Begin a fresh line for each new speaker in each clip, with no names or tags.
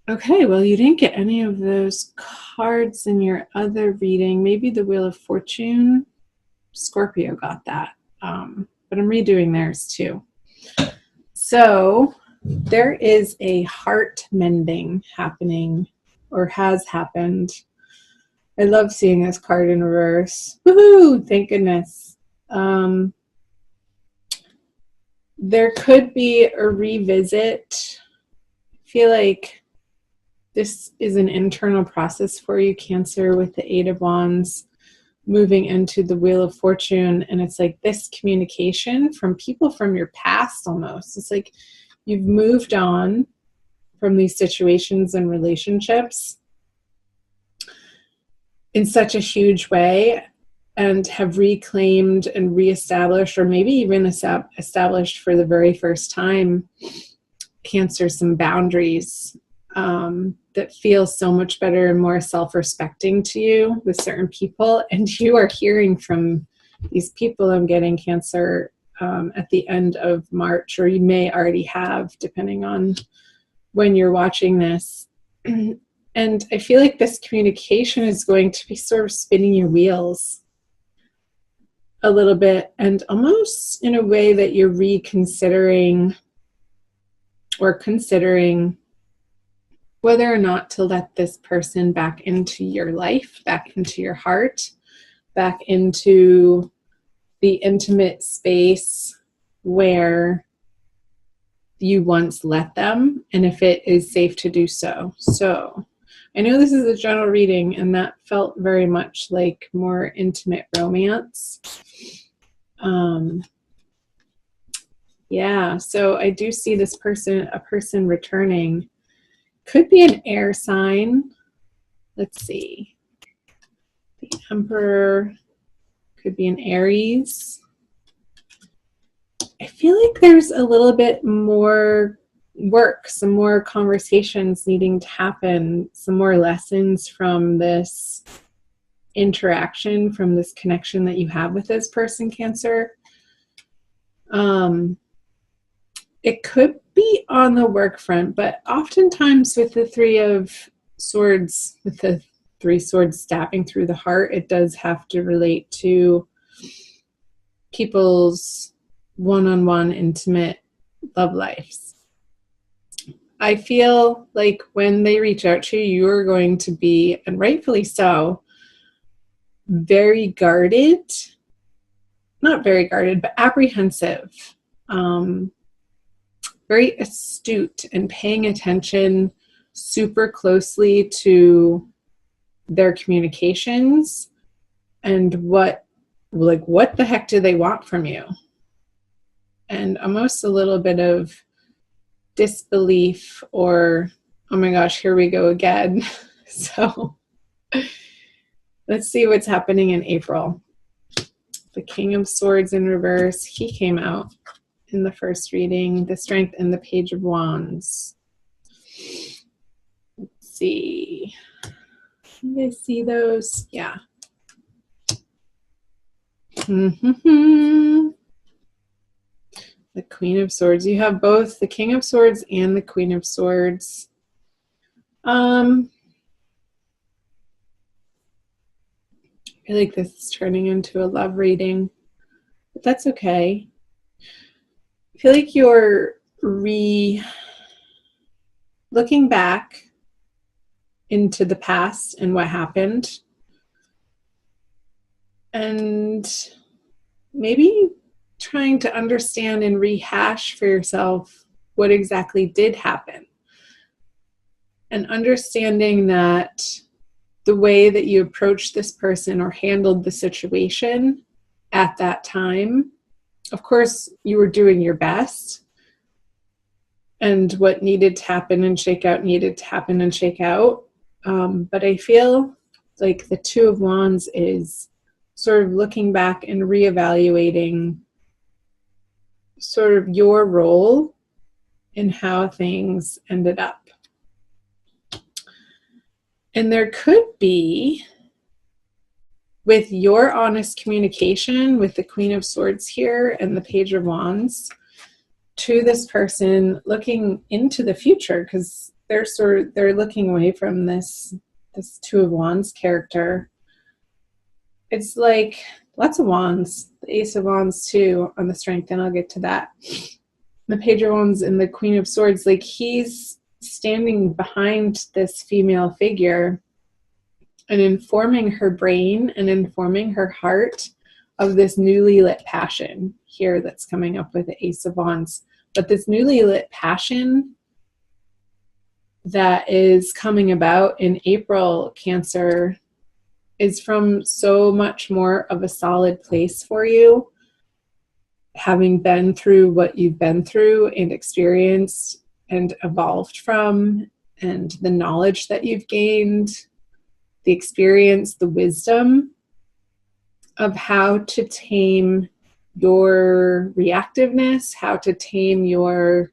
Okay, well, you didn't get any of those cards in your other reading. Maybe the Wheel of Fortune. Scorpio got that. But I'm redoing theirs too. So there is a heart mending happening or has happened. I love seeing this card in reverse. Woohoo! Thank goodness. There could be a revisit. I feel like this is an internal process for you, Cancer, with the Eight of Wands moving into the Wheel of Fortune. And it's like this communication from people from your past almost. It's like you've moved on from these situations and relationships in such a huge way and have reclaimed and reestablished, or maybe even established for the very first time, Cancer, some boundaries that feel so much better and more self-respecting to you with certain people. And you are hearing from these people, I'm getting, Cancer, at the end of March, or you may already have, depending on when you're watching this. And I feel like this communication is going to be sort of spinning your wheels a little bit, and almost in a way that you're reconsidering or considering whether or not to let this person back into your life, back into your heart, back into the intimate space where you once let them, and if it is safe to do so. So I know this is a general reading, and that felt very much like more intimate romance. Yeah, so I do see this person, a person returning. Could be an air sign. Let's see. The Emperor could be an Aries. I feel like there's a little bit more work, some more conversations needing to happen, some more lessons from this interaction, from this connection that you have with this person, Cancer. It could be on the work front, but oftentimes with the Three of Swords, with the three swords stabbing through the heart, it does have to relate to people's one-on-one intimate love lives. I feel like when they reach out to you, you're going to be, and rightfully so, very guarded, not very guarded, but apprehensive, very astute and paying attention super closely to their communications and what the heck do they want from you? And almost a little bit of disbelief, or, oh my gosh, here we go again. So let's see what's happening in April. The King of Swords in reverse, he came out in the first reading. The Strength and the Page of Wands. Let's see. Can you guys see those? Yeah. The Queen of Swords. You have both the King of Swords and the Queen of Swords. I feel like this is turning into a love reading, but that's okay. I feel like you're looking back into the past and what happened, and maybe trying to understand and rehash for yourself what exactly did happen, and understanding that the way that you approached this person or handled the situation at that time, of course, you were doing your best, and what needed to happen and shake out needed to happen and shake out. But I feel like the Two of Wands is sort of looking back and reevaluating sort of your role in how things ended up. And there could be, with your honest communication with the Queen of Swords here and the Page of Wands, to this person looking into the future, because they're looking away from this Two of Wands character. It's like lots of wands, the Ace of Wands too on the Strength, and I'll get to that. The Page of Wands and the Queen of Swords, like he's standing behind this female figure and informing her brain and informing her heart of this newly lit passion here that's coming up with the Ace of Wands. But this newly lit passion that is coming about in April, Cancer, is from so much more of a solid place for you, having been through what you've been through and experienced and evolved from, and the knowledge that you've gained, the experience, the wisdom of how to tame your reactiveness, how to tame your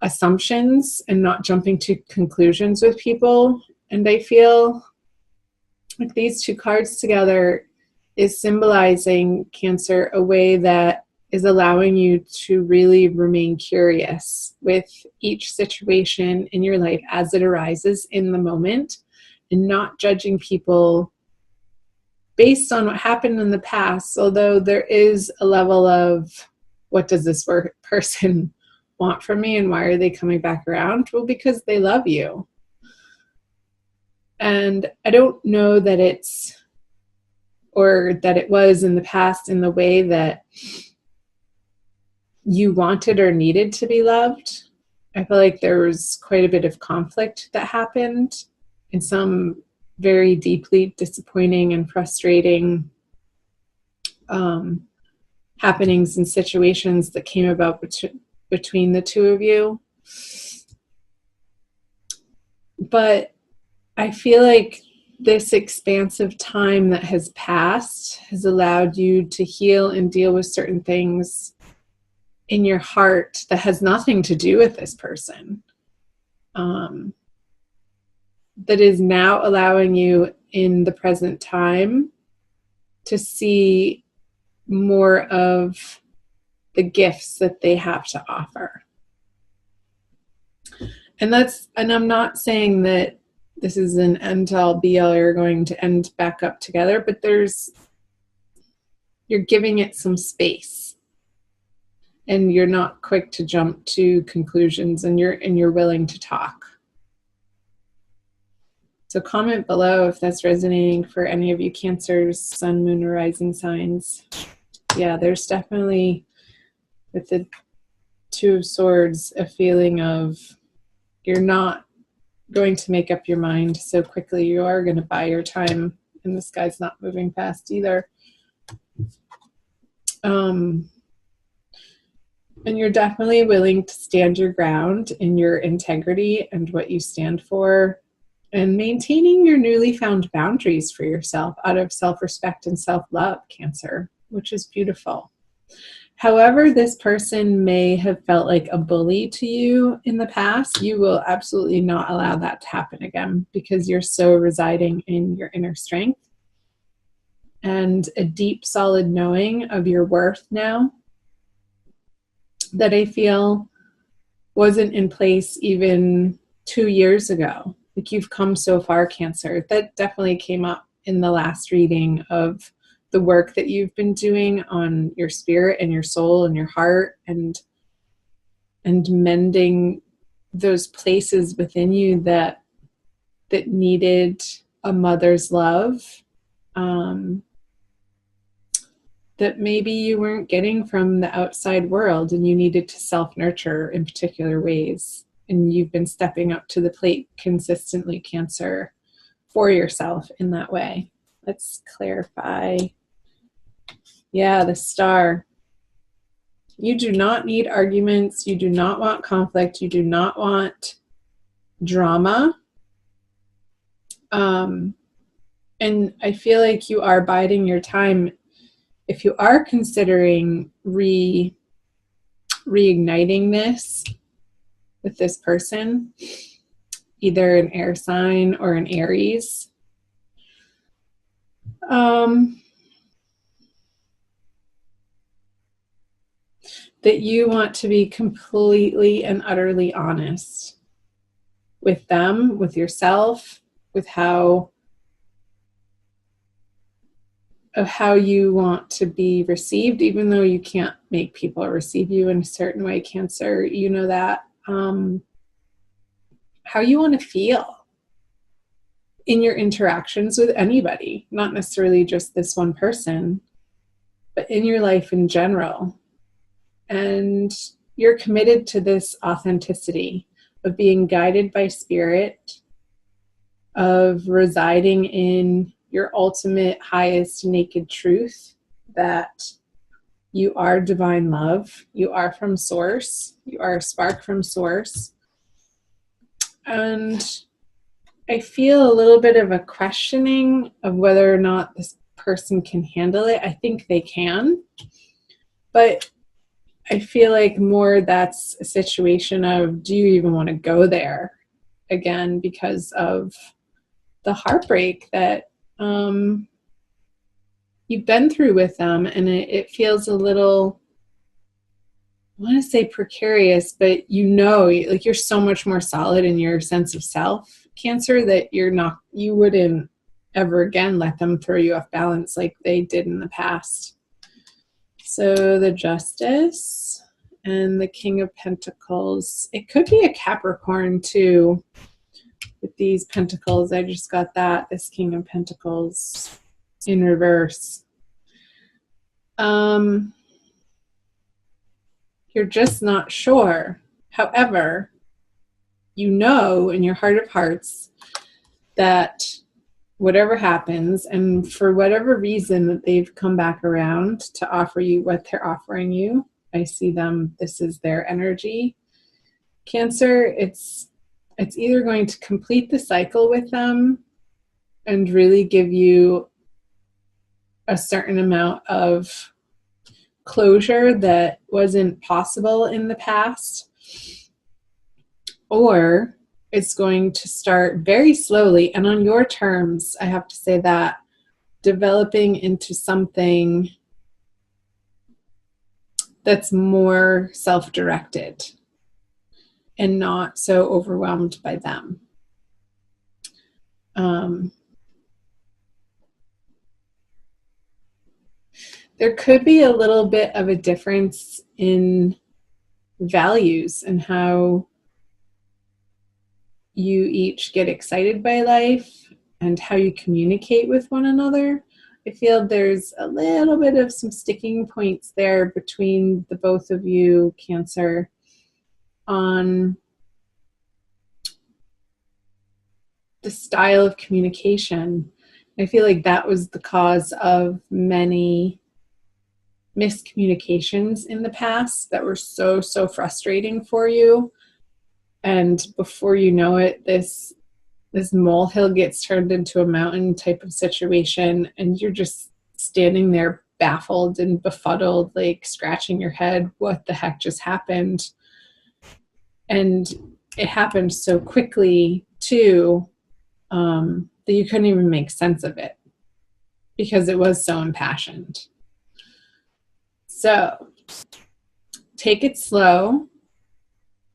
assumptions and not jumping to conclusions with people. And I feel like these two cards together is symbolizing, Cancer, a way that is allowing you to really remain curious with each situation in your life as it arises in the moment, and not judging people based on what happened in the past, although there is a level of, what does this person want from me and why are they coming back around? Well, because they love you. And I don't know that it's, or that it was in the past in the way that you wanted or needed to be loved. I feel like there was quite a bit of conflict that happened, and some very deeply disappointing and frustrating happenings and situations that came about between the two of you. But I feel like this expansive time that has passed has allowed you to heal and deal with certain things in your heart that has nothing to do with this person. That is now allowing you in the present time to see more of the gifts that they have to offer. And I'm not saying that this is an end-all be-all, you're going to end back up together, but you're giving it some space, and you're not quick to jump to conclusions, and you're willing to talk. So comment below if that's resonating for any of you Cancers, Sun, Moon, or Rising signs. Yeah, there's definitely, with the Two of Swords, a feeling of you're not going to make up your mind so quickly. You are going to buy your time, and this guy's not moving fast either. And you're definitely willing to stand your ground in your integrity and what you stand for, and maintaining your newly found boundaries for yourself out of self-respect and self-love, Cancer, which is beautiful. However, this person may have felt like a bully to you in the past, you will absolutely not allow that to happen again, because you're so residing in your inner strength and a deep, solid knowing of your worth now that I feel wasn't in place even 2 years ago. Like, you've come so far, Cancer. That definitely came up in the last reading of the work that you've been doing on your spirit and your soul and your heart, and mending those places within you that needed a mother's love, that maybe you weren't getting from the outside world, and you needed to self-nurture in particular ways. And you've been stepping up to the plate consistently, Cancer, for yourself in that way. Let's clarify. Yeah, the Star. You do not need arguments. You do not want conflict. You do not want drama. And I feel like you are biding your time. If you are considering reigniting this with this person, either an air sign or an Aries, that you want to be completely and utterly honest with them, with yourself, with how you want to be received, even though you can't make people receive you in a certain way, Cancer. You know that. How you want to feel in your interactions with anybody, not necessarily just this one person, but in your life in general. And you're committed to this authenticity of being guided by spirit, of residing in your ultimate highest naked truth, that you are divine love, you are from source, you are a spark from source. And I feel a little bit of a questioning of whether or not this person can handle it. I think they can, but I feel like more that's a situation of, do you even want to go there again, because of the heartbreak that you've been through with them. And it feels a little, I want to say precarious, but like you're so much more solid in your sense of self, Cancer, that you wouldn't ever again let them throw you off balance like they did in the past. So the Justice and the King of Pentacles. It could be a Capricorn too, with these pentacles. I just got that, this King of Pentacles in reverse. You're just not sure. However, you know in your heart of hearts that whatever happens, and for whatever reason that they've come back around to offer you what they're offering you, I see them, this is their energy. Cancer, it's either going to complete the cycle with them and really give you a certain amount of closure that wasn't possible in the past, or it's going to start very slowly and on your terms, I have to say that, developing into something that's more self-directed and not so overwhelmed by them. There could be a little bit of a difference in values and how you each get excited by life and how you communicate with one another. I feel there's a little bit of some sticking points there between the both of you, Cancer, on the style of communication. I feel like that was the cause of many miscommunications in the past that were so frustrating for you. And before you know it, this molehill gets turned into a mountain type of situation, and you're just standing there baffled and befuddled, like scratching your head, what the heck just happened? And it happened so quickly too, that you couldn't even make sense of it because it was so impassioned. So take it slow.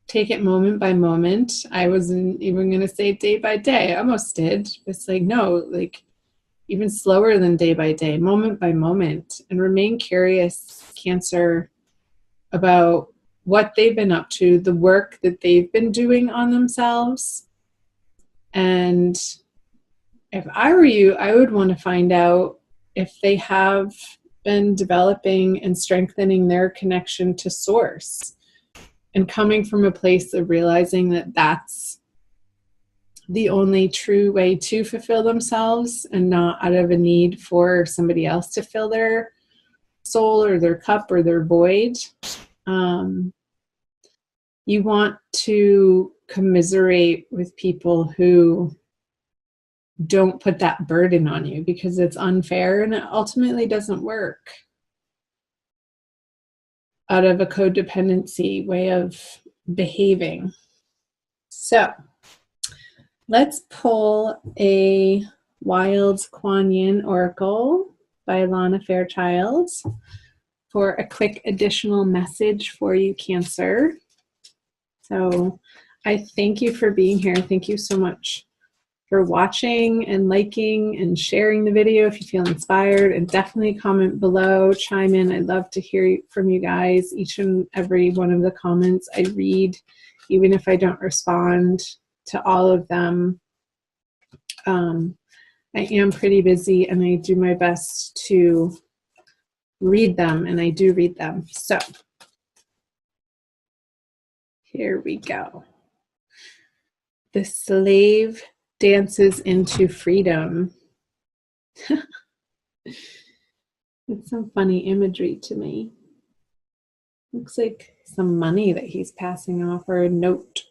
Take it moment by moment. I wasn't even going to say day by day. I almost did. It's like, no, like even slower than day by day, moment by moment, and remain curious, Cancer, about what they've been up to, the work that they've been doing on themselves. And if I were you, I would want to find out if they have been developing and strengthening their connection to source, and coming from a place of realizing that that's the only true way to fulfill themselves, and not out of a need for somebody else to fill their soul or their cup or their void. You want to commiserate with people who don't put that burden on you, because it's unfair and it ultimately doesn't work out of a codependency way of behaving. So let's pull a Wild Kuan Yin Oracle by Lana Fairchild for a quick additional message for you, Cancer. So I thank you for being here. Thank you so much for watching and liking and sharing the video if you feel inspired, and definitely comment below, chime in. I'd love to hear from you guys. Each and every one of the comments I read, even if I don't respond to all of them. I am pretty busy and I do my best to read them, and I do read them. So here we go. The slave dances into freedom. It's some funny imagery to me. Looks like some money that he's passing off, or a note.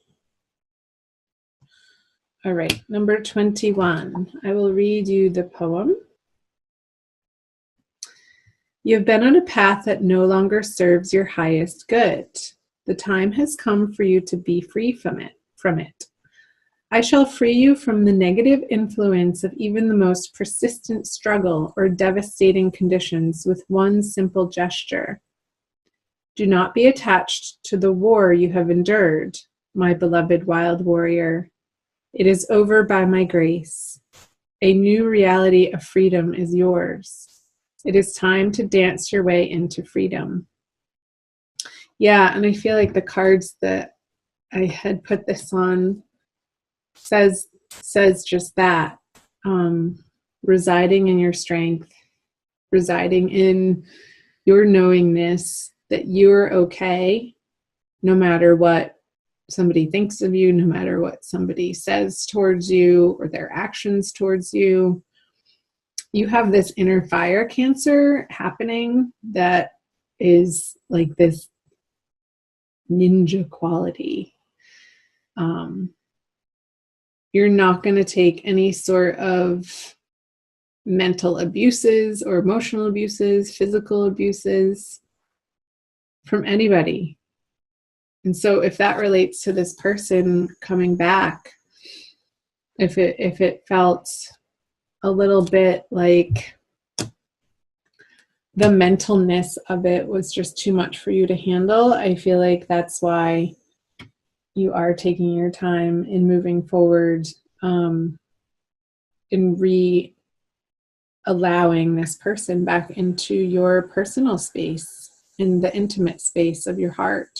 All right, number 21. I will read you the poem. You have been on a path that no longer serves your highest good. The time has come for you to be free from it. I shall free you from the negative influence of even the most persistent struggle or devastating conditions with one simple gesture. Do not be attached to the war you have endured, my beloved wild warrior. It is over by my grace. A new reality of freedom is yours. It is time to dance your way into freedom. Yeah, and I feel like the cards that I had put this on says just that. Residing in your strength, residing in your knowingness that you're okay, no matter what somebody thinks of you, no matter what somebody says towards you or their actions towards you. You have this inner fire, Cancer, happening that is like this ninja quality. You're not going to take any sort of mental abuses or emotional abuses, physical abuses from anybody. And so if that relates to this person coming back, if it felt a little bit like the mentalness of it was just too much for you to handle, I feel like that's why you are taking your time in moving forward, in allowing this person back into your personal space, in the intimate space of your heart.